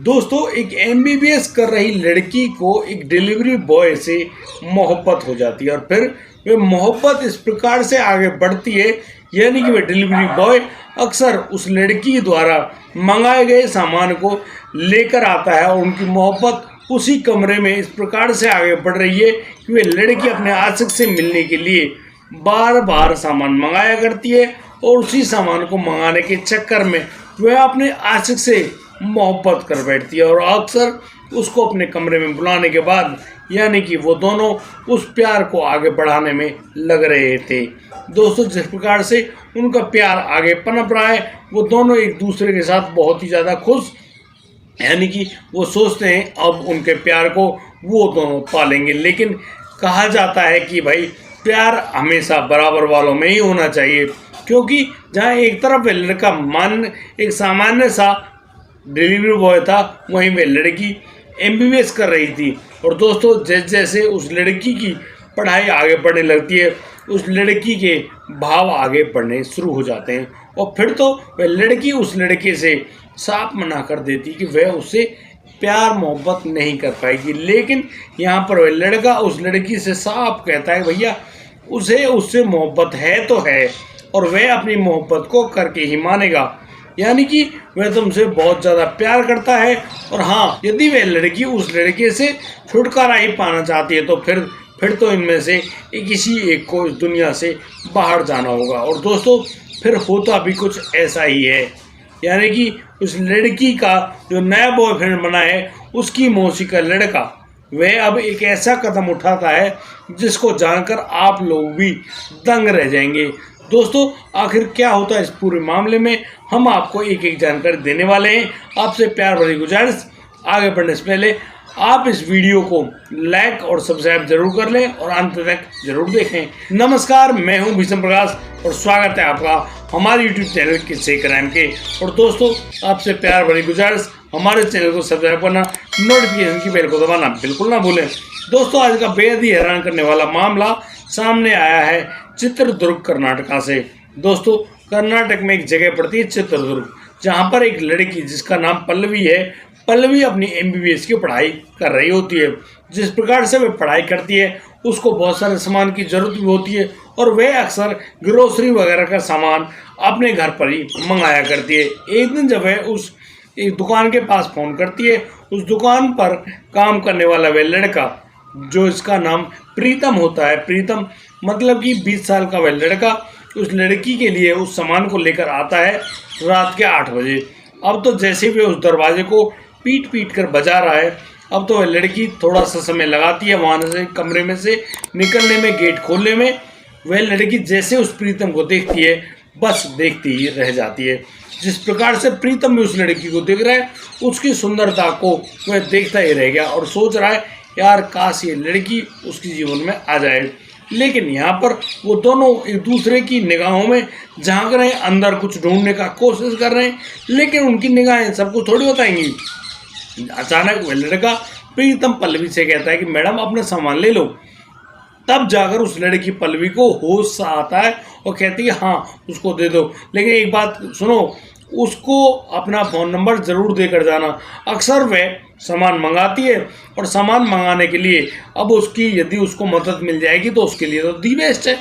दोस्तों एक एमबीबीएस कर रही लड़की को एक डिलीवरी बॉय से मोहब्बत हो जाती है और फिर वे मोहब्बत इस प्रकार से आगे बढ़ती है, यानी कि वे डिलीवरी बॉय अक्सर उस लड़की द्वारा मंगाए गए सामान को लेकर आता है और उनकी मोहब्बत उसी कमरे में इस प्रकार से आगे बढ़ रही है कि वे लड़की अपने आशिक से मिलने के लिए बार बार सामान मंगाया करती है और उसी सामान को मंगाने के चक्कर में वह अपने आशिक से मोहब्बत कर बैठती है और अक्सर उसको अपने कमरे में बुलाने के बाद यानी कि वो दोनों उस प्यार को आगे बढ़ाने में लग रहे थे। दोस्तों जिस प्रकार से उनका प्यार आगे पनप रहा है वो दोनों एक दूसरे के साथ बहुत ही ज़्यादा खुश, यानी कि वो सोचते हैं अब उनके प्यार को वो दोनों पालेंगे। लेकिन कहा जाता है कि भाई प्यार हमेशा बराबर वालों में ही होना चाहिए, क्योंकि जहाँ एक तरफ वह लड़का एक सामान्य सा डिलीवरी बॉय था, वहीं वह लड़की एमबीबीएस कर रही थी। और दोस्तों जैसे जैसे उस लड़की की पढ़ाई आगे बढ़ने लगती है उस लड़की के भाव आगे बढ़ने शुरू हो जाते हैं और फिर तो वह लड़की उस लड़के से साफ मना कर देती कि वह उससे प्यार मोहब्बत नहीं कर पाएगी। लेकिन यहाँ पर वह लड़का उस लड़की से साफ कहता है भैया उसे उससे मोहब्बत है तो है और वह अपनी मोहब्बत को करके ही मानेगा, यानी कि वह तुमसे बहुत ज़्यादा प्यार करता है। और हाँ, यदि वह लड़की उस लड़के से छुटकारा ही पाना चाहती है तो फिर तो इनमें से किसी एक को इस दुनिया से बाहर जाना होगा। और दोस्तों फिर होता भी कुछ ऐसा ही है, यानी कि उस लड़की का जो नया बॉयफ्रेंड बना है उसकी मौसी का लड़का वह अब एक ऐसा कदम उठाता है जिसको जानकर आप लोग भी दंग रह जाएंगे। दोस्तों आखिर क्या होता है इस पूरे मामले में हम आपको एक एक जानकारी देने वाले हैं। आपसे प्यार भरी गुजारिश, आगे बढ़ने से पहले आप इस वीडियो को लाइक और सब्सक्राइब जरूर कर लें और अंत तक जरूर देखें। नमस्कार, मैं हूं भीषम प्रकाश और स्वागत है आपका हमारे यूट्यूब चैनल किस्से क्राइम के। और दोस्तों आपसे प्यार भरी गुजारिश, हमारे चैनल को सब्सक्राइब करना, नोटिफिकेशन की बेल को दबाना बिल्कुल ना भूलें। दोस्तों आज का बेहद ही हैरान करने वाला मामला सामने आया है चित्रदुर्ग कर्नाटका से। दोस्तों कर्नाटक में एक जगह पड़ती है चित्रदुर्ग, जहां पर एक लड़की जिसका नाम पल्लवी है, पल्लवी अपनी एमबीबीएस की पढ़ाई कर रही होती है। जिस प्रकार से वह पढ़ाई करती है उसको बहुत सारे सामान की जरूरत भी होती है और वह अक्सर ग्रोसरी वगैरह का सामान अपने घर पर ही मंगाया करती है। एक दिन जब वह उस एक दुकान के पास फ़ोन करती है, उस दुकान पर काम करने वाला वह लड़का जो इसका नाम प्रीतम होता है, प्रीतम मतलब कि 20 साल का वह लड़का उस लड़की के लिए उस सामान को लेकर आता है रात के 8 बजे। अब तो जैसे भी उस दरवाजे को पीट कर बजा रहा है, अब तो वह लड़की थोड़ा सा समय लगाती है वहाँ से कमरे में से निकलने में, गेट खोलने में। वह लड़की जैसे उस प्रीतम को देखती है बस देखती ही रह जाती है। जिस प्रकार से प्रीतम भी उस लड़की को देख रहा है उसकी सुंदरता को वह देखता ही रह गया और सोच रहा है यार काश ये लड़की उसके जीवन में आ जाए। लेकिन यहाँ पर वो दोनों एक दूसरे की निगाहों में झांक रहे हैं, अंदर कुछ ढूंढने का कोशिश कर रहे हैं, लेकिन उनकी निगाहें सबको थोड़ी बताएंगी। अचानक वह लड़का प्रीतम पल्लवी से कहता है कि मैडम अपना सामान ले लो। तब जाकर उस लड़की पल्लवी को होश सा आता है और कहती है हाँ उसको दे दो, लेकिन एक बात सुनो, उसको अपना फ़ोन नंबर ज़रूर देकर जाना। अक्सर वह सामान मंगाती है और सामान मंगाने के लिए अब उसकी यदि उसको मदद मिल जाएगी तो उसके लिए तो दी बेस्ट है।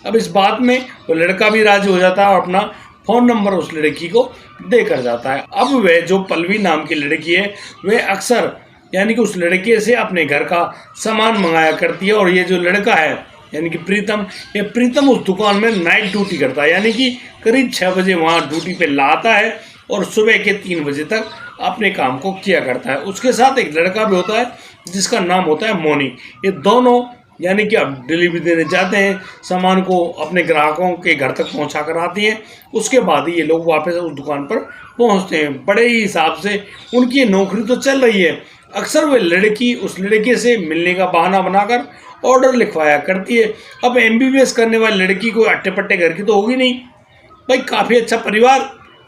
अब इस बात में वो लड़का भी राजी हो जाता है और अपना फ़ोन नंबर उस लड़की को देकर जाता है। अब वह जो पल्लवी नाम की लड़की है वह अक्सर यानी कि उस लड़के से अपने घर का सामान मंगाया करती है और ये जो लड़का है यानी कि प्रीतम, ये प्रीतम उस दुकान में नाइट ड्यूटी करता है, यानी कि करीब 6 बजे वहाँ ड्यूटी पे लाता है और सुबह के 3 बजे तक अपने काम को किया करता है। उसके साथ एक लड़का भी होता है जिसका नाम होता है मोनी। ये दोनों यानी कि अब डिलीवरी देने जाते हैं, सामान को अपने ग्राहकों के घर तक पहुँचा कर आती हैं। उसके बाद ही ये लोग वापस उस दुकान पर पहुँचते हैं। बड़े ही हिसाब से उनकी नौकरी तो चल रही है। अक्सर वह लड़की उस लड़के से मिलने का बहाना बनाकर ऑर्डर लिखवाया करती है। अब एमबीबीएस करने वाली लड़की कोई अट्टे पट्टे घर की तो होगी नहीं भाई, काफ़ी अच्छा परिवार,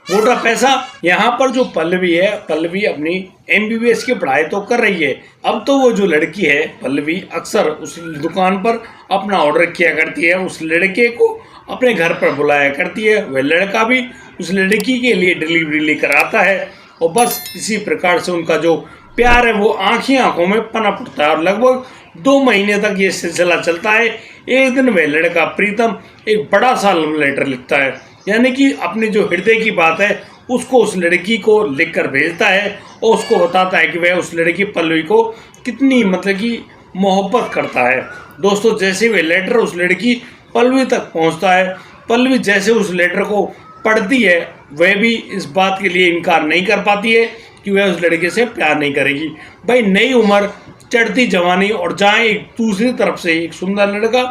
मोटा पैसा। यहाँ पर जो पल्लवी है, पल्लवी अपनी एमबीबीएस की पढ़ाई तो कर रही है। अब तो वो जो लड़की है पल्लवी अक्सर उस दुकान पर अपना ऑर्डर किया करती है, उस लड़के को अपने घर पर बुलाया करती है। वह लड़का भी उस लड़की के लिए डिलीवरी लेकर आता है और बस इसी प्रकार से उनका जो प्यार है वो आंखों में पनप उठता है और लगभग 2 महीने तक ये सिलसिला चलता है। एक दिन वह लड़का प्रीतम एक बड़ा सा लव लेटर लिखता है, यानी कि अपनी जो हृदय की बात है उसको उस लड़की को लिखकर भेजता है और उसको बताता है कि वह उस लड़की पल्लवी को कितनी मतलब कि मोहब्बत करता है। दोस्तों जैसे वह लेटर उस लड़की पल्लवी तक पहुंचता है, पल्लवी जैसे उस लेटर को पढ़ती है वह भी इस बात के लिए इनकार नहीं कर पाती है कि वह उस लड़के से प्यार नहीं करेगी। भाई नई उम्र, चढ़ती जवानी और जहाँ एक दूसरी तरफ से एक सुंदर लड़का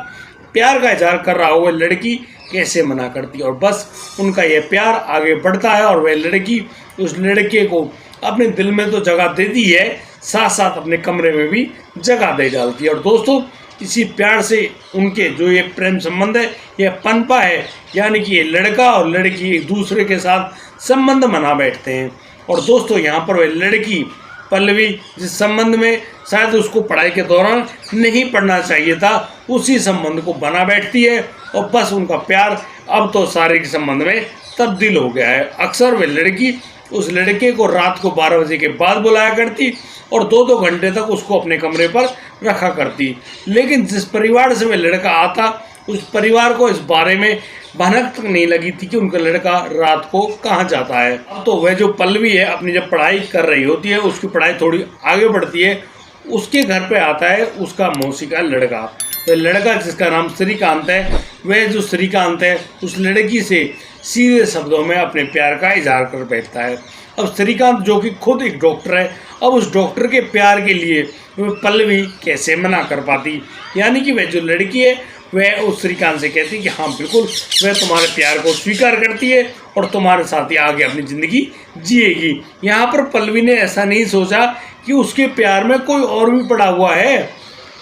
प्यार का इजहार कर रहा हो वह लड़की कैसे मना करती है। और बस उनका यह प्यार आगे बढ़ता है और वह लड़की उस लड़के को अपने दिल में तो जगह देती है, साथ साथ अपने कमरे में भी जगह दे डालती है। और दोस्तों इसी प्यार से उनके जो ये प्रेम संबंध है यह पनपा है, यानी कि ये लड़का और लड़की एक दूसरे के साथ संबंध बना बैठते हैं। और दोस्तों यहाँ पर वह लड़की पल्लवी जिस संबंध में शायद उसको पढ़ाई के दौरान नहीं पढ़ना चाहिए था उसी संबंध को बना बैठती है और बस उनका प्यार अब तो शारीरिक संबंध में तब्दील हो गया है। अक्सर वह लड़की उस लड़के को रात को 12 बजे के बाद बुलाया करती और 2-2 घंटे तक उसको अपने कमरे पर रखा करती, लेकिन जिस परिवार से वह लड़का आता उस परिवार को इस बारे में भनक तक नहीं लगी थी कि उनका लड़का रात को कहाँ जाता है। अब तो वह जो पल्लवी है अपनी जब पढ़ाई कर रही होती है, उसकी पढ़ाई थोड़ी आगे बढ़ती है, उसके घर पे आता है उसका मौसी का लड़का। वह लड़का जिसका नाम श्रीकांत है, वह जो श्रीकांत है उस लड़की से सीधे शब्दों में अपने प्यार का इजहार कर बैठता है। अब श्रीकांत जो कि खुद एक डॉक्टर है, अब उस डॉक्टर के प्यार के लिए वह पल्लवी कैसे मना कर पाती, यानी कि वह जो लड़की है वह उस श्रीकांत से कहती है कि हाँ बिल्कुल वह तुम्हारे प्यार को स्वीकार करती है और तुम्हारे साथ ही आगे अपनी ज़िंदगी जिएगी। यहाँ पर पल्लवी ने ऐसा नहीं सोचा कि उसके प्यार में कोई और भी पड़ा हुआ है।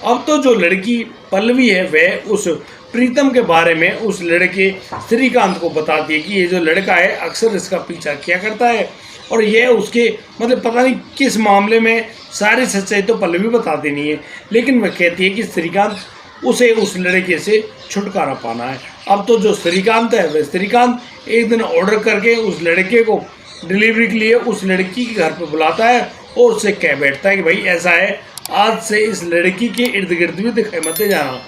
अब तो जो लड़की पल्लवी है वह उस प्रीतम के बारे में उस लड़के श्रीकांत को बताती है कि ये जो लड़का है अक्सर इसका पीछा किया करता है और यह उसके मतलब पता नहीं किस मामले में सारी सच्चाई तो पल्लवी बताती नहीं है, लेकिन वह कहती है कि श्रीकांत उसे उस लड़के से छुटकारा पाना है। अब तो जो श्रीकांत है वह श्रीकांत एक दिन ऑर्डर करके उस लड़के को डिलीवरी के लिए उस लड़की के घर पर बुलाता है और उससे कह बैठता है कि भाई ऐसा है आज से इस लड़की के इर्द गिर्द भी दिखाई मत जाना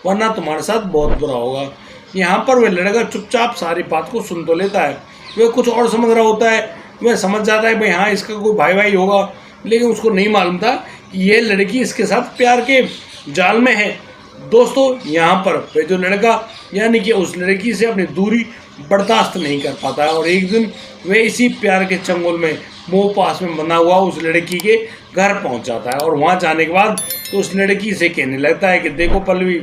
वरना तुम्हारे साथ बहुत बुरा होगा। यहाँ पर वह लड़का चुपचाप सारी बात को सुन तो लेता है, वह कुछ और समझ रहा होता है, वह समझ जाता है भाई हाँ इसका कोई भाई होगा, लेकिन उसको नहीं मालूम था कि यह लड़की इसके साथ प्यार के जाल में है। दोस्तों यहाँ पर वह जो लड़का यानी कि उस लड़की से अपनी दूरी बर्दाश्त नहीं कर पाता है और एक दिन वह इसी प्यार के चंगुल में मोह पास में बना हुआ उस लड़की के घर पहुंच जाता है और वहां जाने के बाद तो उस लड़की से कहने लगता है कि देखो पल्लवी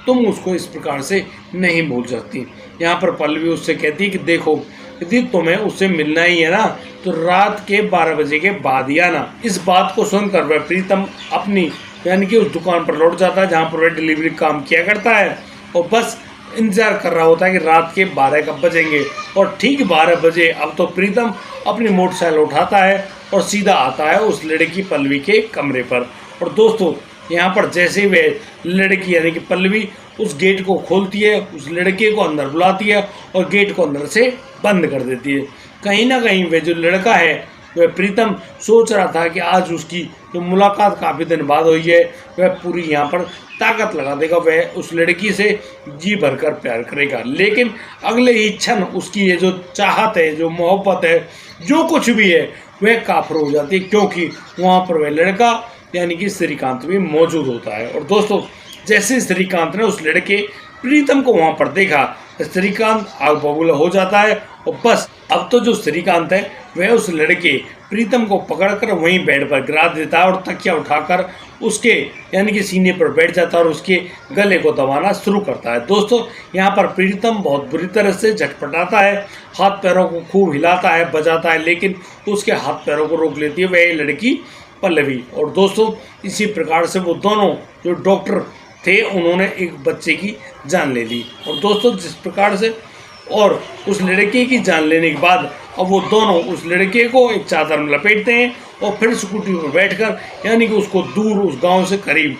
तुम उसको इस प्रकार से नहीं भूल सकती। यहाँ पर पल्लवी उससे कहती है कि देखो यदि तुम्हें उससे मिलना ही है ना तो रात के 12 बजे के बाद ही आना। इस बात को सुनकर वह प्रीतम अपनी यानी कि उस दुकान पर लौट जाता है जहाँ पर वह डिलीवरी काम किया करता है और बस इंतजार कर रहा होता है कि रात के 12 कब बजेंगे। और ठीक 12 बजे अब तो प्रीतम अपनी मोटरसाइकिल उठाता है और सीधा आता है उस लड़की पल्लवी के कमरे पर। और दोस्तों यहाँ पर जैसे वह लड़की यानी कि पल्लवी उस गेट को खोलती है, उस लड़के को अंदर बुलाती है और गेट को अंदर से बंद कर देती है। कहीं ना कहीं वह जो लड़का है वह प्रीतम सोच रहा था कि आज उसकी जो मुलाकात काफ़ी दिन बाद हुई है वह पूरी यहाँ पर ताकत लगा देगा, वह उस लड़की से जी भरकर प्यार करेगा। लेकिन अगले ही क्षण उसकी ये जो चाहत है, जो मोहब्बत है, जो कुछ भी है वह काफर हो जाती है क्योंकि वहाँ पर वह लड़का यानी कि श्रीकांत भी मौजूद होता है। और दोस्तों जैसे श्रीकांत ने उस लड़के प्रीतम को वहाँ पर देखा श्रीकांत आग बबूला हो जाता है और बस अब तो जो श्रीकांत है वह उस लड़के प्रीतम को पकड़कर वहीं बेड पर गिरा देता है और तकिया उठाकर उसके यानी कि सीने पर बैठ जाता है और उसके गले को दबाना शुरू करता है। दोस्तों यहाँ पर प्रीतम बहुत बुरी तरह से झटपटाता है, हाथ पैरों को खूब हिलाता है, बजाता है, लेकिन उसके हाथ पैरों को रोक लेती है वह लड़की पल्लवी। और दोस्तों इसी प्रकार से वो दोनों जो डॉक्टर थे उन्होंने एक बच्चे की जान ले ली। और दोस्तों जिस प्रकार से और उस लड़के की जान लेने के बाद अब वो दोनों उस लड़के को एक चादर में लपेटते हैं और फिर स्कूटी पर बैठकर यानी कि उसको दूर उस गांव से करीब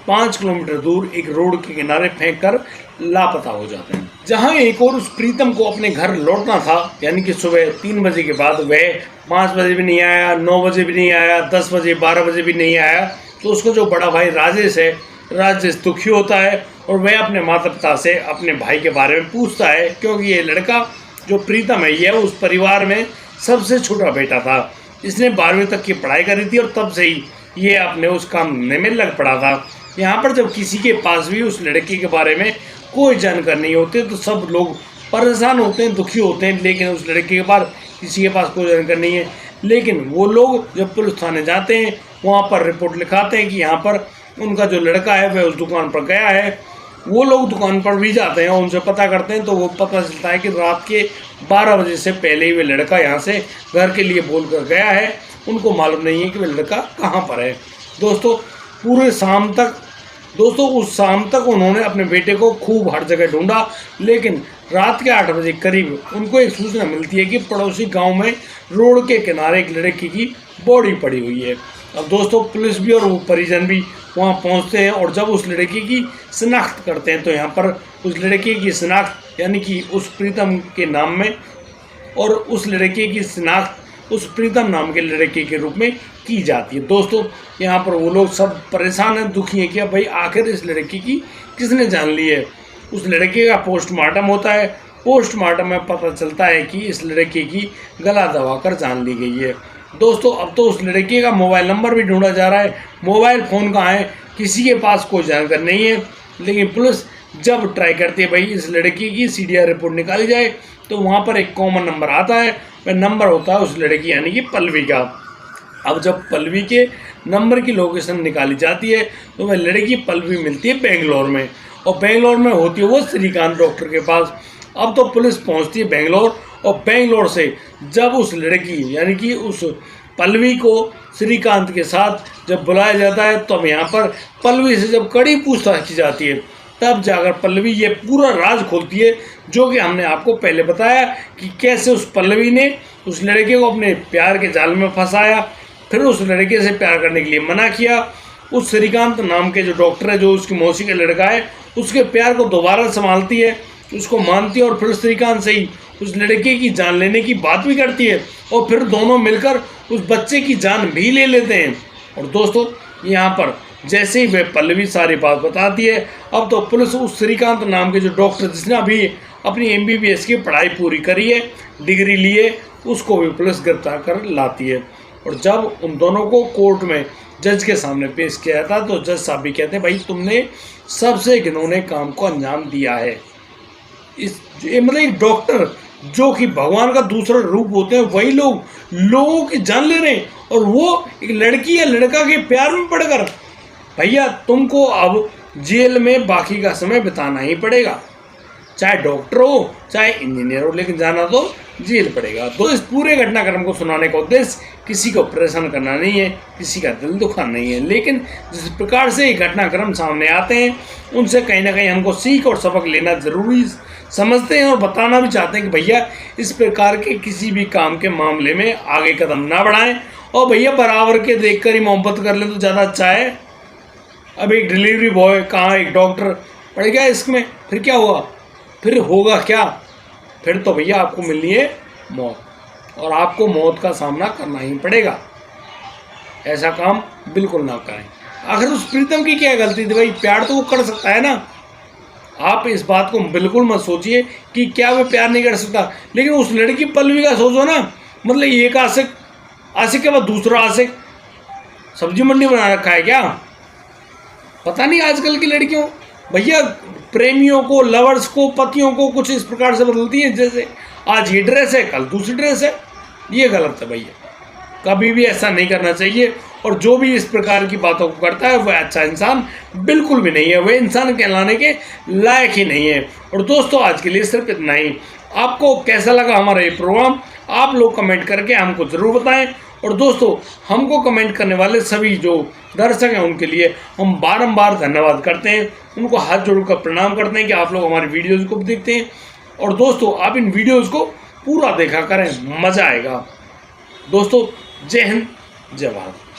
5 किलोमीटर दूर एक रोड के किनारे फेंक कर लापता हो जाते हैं। जहां एक और उस प्रीतम को अपने घर लौटना था, यानी कि सुबह 3 बजे के बाद वह 5 बजे भी नहीं आया, 9 बजे भी नहीं आया, 10 बजे 12 बजे भी नहीं आया। तो उसका जो बड़ा भाई राजेश है, राजेश दुखी होता है और वह अपने माता पिता से अपने भाई के बारे में पूछता है, क्योंकि ये लड़का जो प्रीतम है यह उस परिवार में सबसे छोटा बेटा था। इसने 12वीं तक की पढ़ाई करी थी और तब से ही ये अपने उस काम धंधे में लग पड़ा था। यहाँ पर जब किसी के पास भी उस लड़के के बारे में कोई जानकारी नहीं होती तो सब लोग परेशान होते हैं, दुखी होते हैं, लेकिन उस लड़के के पास किसी के पास कोई जानकारी नहीं है। लेकिन वो लोग जब पुलिस थाने जाते हैं, वहाँ पर रिपोर्ट लिखाते हैं कि यहाँ पर उनका जो लड़का है वह उस दुकान पर गया है। वो लोग दुकान पर भी जाते हैं और उनसे पता करते हैं, तो वो पता चलता है कि रात के 12 बजे से पहले ही वह लड़का यहाँ से घर के लिए बोल कर गया है। उनको मालूम नहीं है कि वह लड़का कहाँ पर है। दोस्तों उस शाम तक उन्होंने अपने बेटे को खूब हर जगह ढूंढा, लेकिन रात के 8 बजे करीब उनको एक सूचना मिलती है कि पड़ोसी गांव में रोड के किनारे एक लड़की की बॉडी पड़ी हुई है। अब दोस्तों पुलिस भी और वो परिजन भी वहां पहुंचते हैं और जब उस लड़की की शिनाख्त करते हैं तो यहाँ पर उस लड़के की शिनाख्त यानी कि उस प्रीतम के नाम में, और उस लड़के की शिनाख्त उस प्रीतम नाम के लड़के के रूप में की जाती है। दोस्तों यहाँ पर वो लोग सब परेशान हैं, दुखी हैं कि अब भाई आखिर इस लड़की की किसने जान ली है। उस लड़के का पोस्टमार्टम होता है। पोस्टमार्टम में पता चलता है कि इस लड़के की गला दबाकर जान ली गई है। दोस्तों अब तो उस लड़के का मोबाइल नंबर भी ढूंढा जा रहा है। मोबाइल फ़ोन कहाँ है, किसी के पास कोई जानकारी नहीं है। लेकिन पुलिस जब ट्राई करती है भाई इस लड़की की CDR रिपोर्ट निकाली जाए, तो वहाँ पर एक कॉमन नंबर आता है। वह नंबर होता है उस लड़की यानी कि पल्लवी का। अब जब पल्लवी के नंबर की लोकेशन निकाली जाती है तो वह लड़की पल्लवी मिलती है बेंगलोर में, और बेंगलोर में होती है वो श्रीकांत डॉक्टर के पास। अब तो पुलिस पहुंचती है बेंगलोर, और बेंगलोर से जब उस लड़की यानी कि उस पल्लवी को श्रीकांत के साथ जब बुलाया जाता है, तब यहाँ पर पल्लवी से जब कड़ी पूछताछ की जाती है, तब जाकर पल्लवी ये पूरा राज खोलती है, जो कि हमने आपको पहले बताया कि कैसे उस पल्लवी ने उस लड़के को अपने प्यार के जाल में फंसाया, फिर उस लड़के से प्यार करने के लिए मना किया। उस श्रीकांत नाम के जो डॉक्टर है, जो उसकी मौसी का लड़का है, उसके प्यार को दोबारा संभालती है, उसको मानती है और फिर श्रीकांत से ही उस लड़के की जान लेने की बात भी करती है, और फिर दोनों मिलकर उस बच्चे की जान भी ले लेते हैं। और दोस्तों यहाँ पर जैसे ही वह पल्लवी सारी बात बताती है, अब तो पुलिस उस श्रीकांत नाम के जो डॉक्टर जिसने अभी अपनी MBBS की पढ़ाई पूरी करी है, डिग्री ली है, उसको भी पुलिस गिरफ्तार कर लाती है। और जब उन दोनों को कोर्ट में जज के सामने पेश किया जाता, तो जज साहब भी कहते हैं भाई तुमने सबसे घिनौने काम को अंजाम दिया है। मतलब एक डॉक्टर जो कि भगवान का दूसरा रूप होते हैं, वही लोग लोगों की जान ले रहे हैं, और वो एक लड़की या लड़का के प्यार में पड़कर। भैया तुमको अब जेल में बाकी का समय बिताना ही पड़ेगा, चाहे डॉक्टर हो चाहे इंजीनियर हो, लेकिन जाना तो जेल पड़ेगा। तो इस पूरे घटनाक्रम को सुनाने का उद्देश्य किसी को परेशान करना नहीं है, किसी का दिल दुखाना नहीं है, लेकिन जिस प्रकार से ये घटनाक्रम सामने आते हैं उनसे कहीं ना कहीं हमको सीख और सबक लेना जरूरी समझते हैं, और बताना भी चाहते हैं कि भैया इस प्रकार के किसी भी काम के मामले में आगे कदम ना बढ़ाएं, और भैया बराबर के देख कर ही मोहब्बत कर ले तो ज़्यादा अच्छा है। अब एक डिलीवरी बॉय कहाँ एक डॉक्टर पड़ गया इसमें, फिर क्या हुआ, फिर होगा क्या, फिर तो भैया आपको मिलनी है मौत, और आपको मौत का सामना करना ही पड़ेगा। ऐसा काम बिल्कुल ना करें। आखिर उस प्रीतम की क्या गलती थी भाई, प्यार तो वो कर सकता है ना। आप इस बात को बिल्कुल मत सोचिए कि क्या वो प्यार नहीं कर सकता, लेकिन उस लड़की पल्लवी का सोचो ना, मतलब एक आशिक के बाद दूसरा आशिक, सब्जी मंडी बना रखा है क्या, पता नहीं आजकल की लड़कियों भैया प्रेमियों को, लवर्स को, पतियों को कुछ इस प्रकार से बदलती हैं, जैसे आज ये ड्रेस है कल दूसरी ड्रेस है। ये गलत है भैया, कभी भी ऐसा नहीं करना चाहिए, और जो भी इस प्रकार की बातों को करता है वह अच्छा इंसान बिल्कुल भी नहीं है, वह इंसान कहलाने के लायक ही नहीं है। और दोस्तों आज के लिए सिर्फ इतना ही। आपको कैसा लगा हमारा ये प्रोग्राम, आप लोग कमेंट करके हमको ज़रूर बताएं। और दोस्तों हमको कमेंट करने वाले सभी जो दर्शक हैं उनके लिए हम बारंबार धन्यवाद करते हैं, उनको हाथ जोड़कर प्रणाम करते हैं कि आप लोग हमारी वीडियोज़ को भी देखते हैं। और दोस्तों आप इन वीडियोज़ को पूरा देखा करें, मज़ा आएगा। दोस्तों जय हिंद, जय भारत।